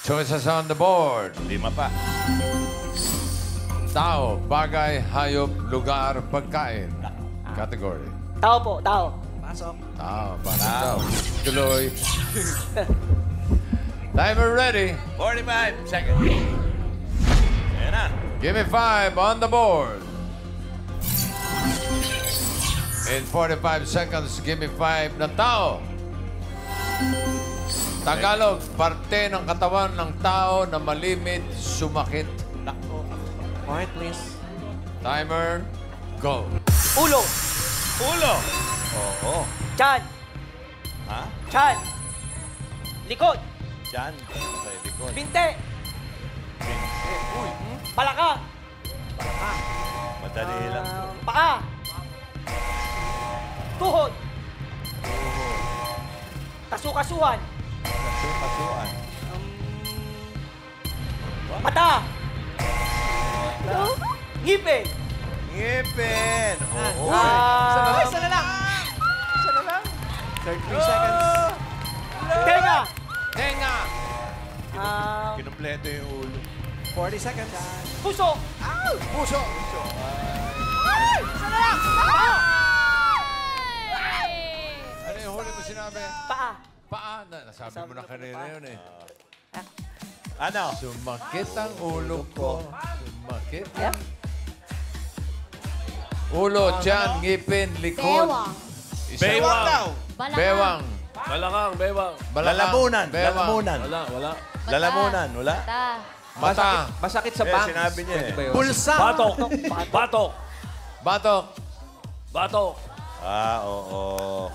Choices on the board. 5 pa. Tao, bagay, hayop, lugar, pagkain. Category. Tao po, tao. Pasok. Tao, pasok daw. Tuloy. Timer ready. 45 seconds. Ayan na. Give me 5 on the board. In 45 seconds, give me 5 na tao. Tagalog, parte ng katawan ng tao na malimit, sumakit. Quiet, please. Timer, go. Ulo. Ulo. Oo. Chan. Ha? Chan. Likod. Diyan. Okay, likod. Binte. Uy. Palaka. Madali lang. Paa. Tuhod. Kasukasuhan. Kasuan. Mata. Ngipin. Ngipin. Oo. Isa na lang. 33 seconds. Tenga. Tenga. Kinumpleto yung ulo. 40 seconds. Puso. Puso. Isa na lang. Ano yung huli mo sinabi? Paa. Paa. Nasabi mo na kanina yun eh. Ano? Sumakit ang ulo ko. Sumakit. Ulo, tiyan, ngipin, likod. Bewang. Baywang daw. Bewang. Balakang, bewang. Lalamunan. Bewang. Lalamunan. Wala. Lalamunan. Wala. Mata. Masakit sa Eh, bangs. sinabi niya eh. Bulsa. Batok. Batok. Batok. Batok. Ah, oo.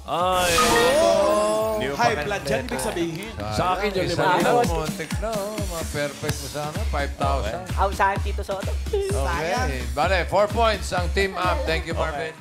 Ay. Hindi mo pa High blood dyan, ibig sabihin. Sa akin yun, Isa lima. lang, muntik na. Ma-perfect mo sana. 5,000. Outside Tito Soto. Okay. Bale, 4 points ang team up. Thank you, Marvin.